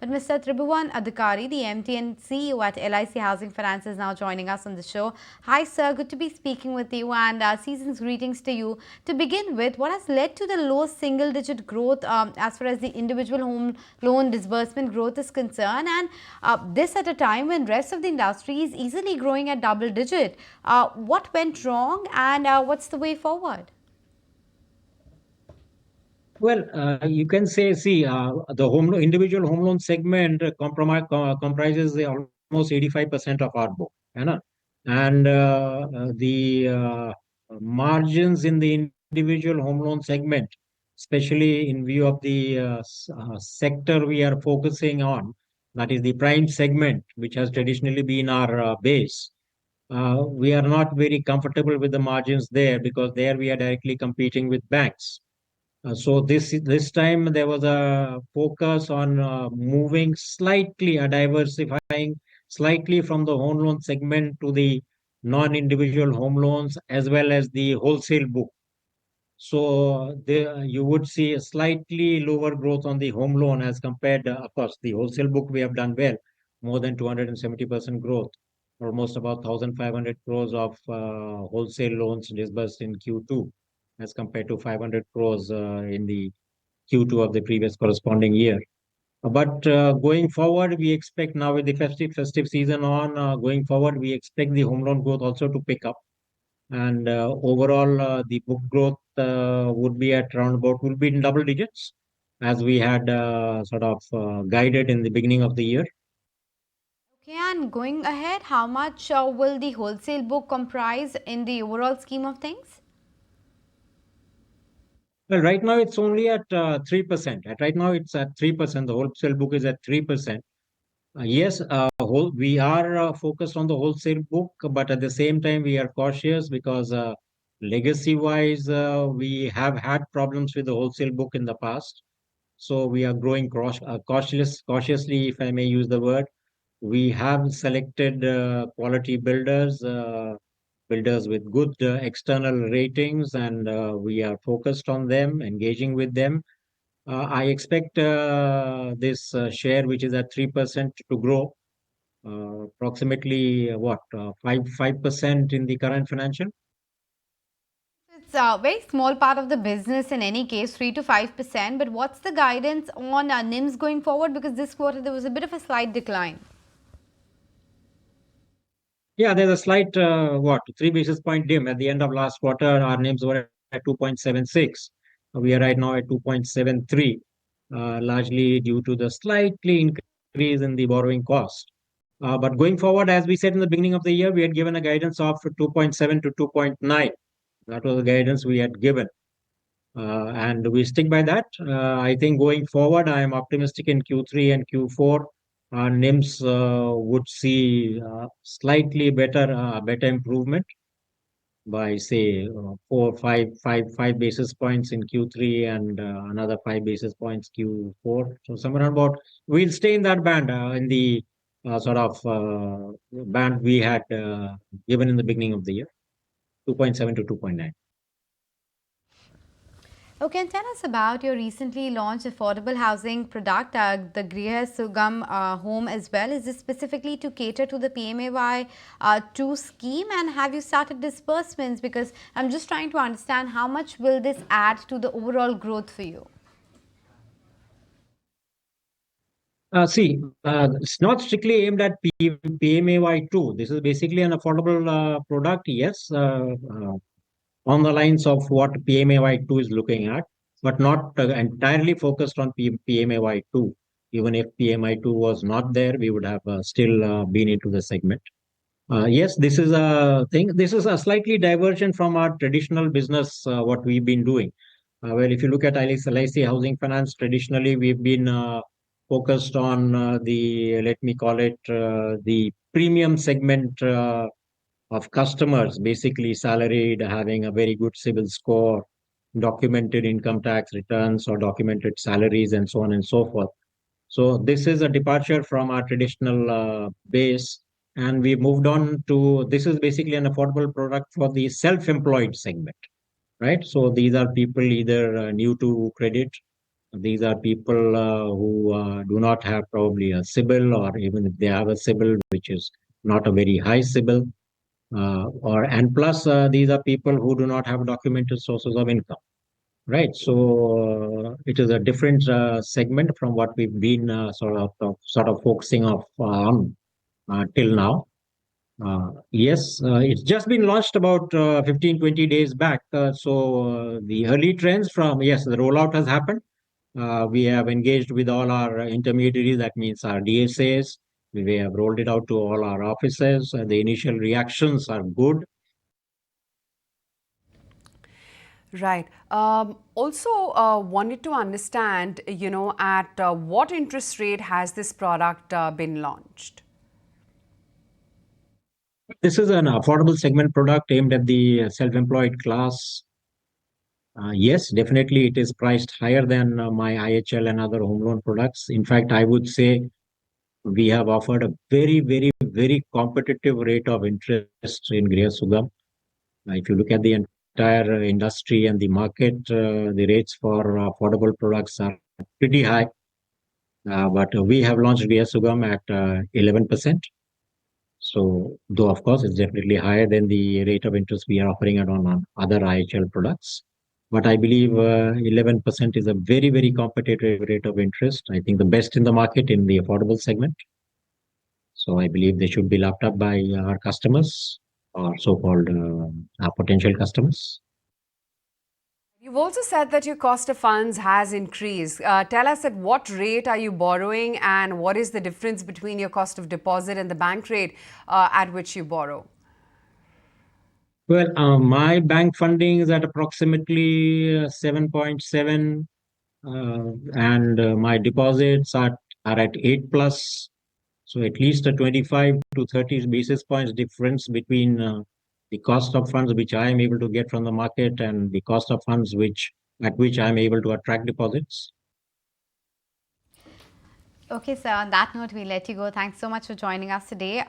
But Mr. Tribhuwan Adhikari, the MD and CEO at LIC Housing Finance, is now joining us on the show. Hi, sir. Good to be speaking with you, and season's greetings to you. To begin with, what has led to the low single-digit growth as far as the individual home loan disbursement growth is concerned, and this at a time when rest of the industry is easily growing at double-digit? What went wrong, and what's the way forward? Well, you can say, see, the individual home loan segment comprises almost 85% of our book, you know? And the margins in the individual home loan segment, especially in view of the sector we are focusing on, that is the prime segment, which has traditionally been our base. We are not very comfortable with the margins there because there we are directly competing with banks. So this time there was a focus on moving slightly, diversifying slightly from the home loan segment to the non-individual home loans as well as the wholesale book. So there you would see a slightly lower growth on the home loan as compared, of course, the wholesale book we have done well, more than 270% growth, almost about 1,500 crores of wholesale loans disbursed in Q2 as compared to 500 crores in the Q2 of the previous corresponding year. But going forward, we expect now with the festive season on, going forward, we expect the home loan growth also to pick up. And overall, the book growth would be at around about, will be in double digits, as we had sort of guided in the beginning of the year. Okay, and going ahead, how much will the wholesale book comprise in the overall scheme of things? Well, right now it's only at 3%. Right now it's at 3%. The wholesale book is at 3%. Yes, we are focused on the wholesale book, but at the same time we are cautious because legacy-wise we have had problems with the wholesale book in the past. So we are growing cautiously, if I may use the word. We have selected quality builders with good external ratings, and we are focused on them, engaging with them. I expect this share, which is at 3%, to grow approximately 5% in the current financial. It's a very small part of the business in any case, 3 to 5%. But what's the guidance on NIMs going forward? Because this quarter there was a bit of a slight decline. Yeah, there's a slight 3 basis point dim. At the end of last quarter, our NIMs were at 2.76. We are right now at 2.73, largely due to the slightly increase in the borrowing cost. But going forward, as we said in the beginning of the year, we had given a guidance of 2.7 to 2.9. That was the guidance we had given. And we stick by that. I think going forward, I am optimistic in Q3 and Q4. Our NIMs would see slightly better improvement by say 5 basis points in Q3 and another 5 basis points Q4. So somewhere about we'll stay in that band in the sort of band we had given in the beginning of the year, 2.7 to 2.9. Okay, and tell us about your recently launched affordable housing product, the Griha Sugam Home as well. Is this specifically to cater to the PMAY 2 scheme, and have you started disbursements? Because I'm just trying to understand how much will this add to the overall growth for you? It's not strictly aimed at PMAY 2. This is basically an affordable product, yes, on the lines of what PMAY 2 is looking at, but not entirely focused on PMAY 2. Even if PMI 2 was not there, we would have still been into the segment. Yes, this is a thing. This is a slightly diversion from our traditional business, what we've been doing. Well, if you look at LIC Housing Finance, traditionally we've been focused on let me call it, the premium segment of customers, basically salaried, having a very good CIBIL score, documented income tax returns or documented salaries, and so on and so forth. So this is a departure from our traditional base, and we moved on to, this is basically an affordable product for the self-employed segment, right? So these are people either new to credit These are people who do not have probably a CIBIL, or even if they have a CIBIL, which is not a very high CIBIL, or and plus these are people who do not have documented sources of income. Right. So it is a different segment from what we've been sort of focusing on till now. Yes, it's just been launched about 15, 20 days back. So the early trends from, yes, the rollout has happened. We have engaged with all our intermediaries, that means our DSAs. We have rolled it out to all our offices. The initial reactions are good. Right. Also, wanted to understand, at what interest rate has this product been launched? This is an affordable segment product aimed at the self-employed class. Yes, definitely it is priced higher than my IHL and other home loan products. In fact, I would say we have offered a very, very, very competitive rate of interest in Griha Sugam. If you look at the entire industry and the market, the rates for affordable products are pretty high. But we have launched Griha Sugam at 11%. So, though of course it's definitely higher than the rate of interest we are offering it on other IHL products. But I believe 11% is a very, very competitive rate of interest. I think the best in the market in the affordable segment. So I believe they should be lapped up by our customers, or so-called our potential customers. You've also said that your cost of funds has increased. Tell us at what rate are you borrowing and what is the difference between your cost of deposit and the bank rate at which you borrow? Well, my bank funding is at approximately 7.7, and my deposits are at 8 plus. So at least a 25 to 30 basis points difference between the cost of funds which I am able to get from the market and the cost of funds at which I am able to attract deposits. Okay, sir, on that note, we'll let you go. Thanks so much for joining us today.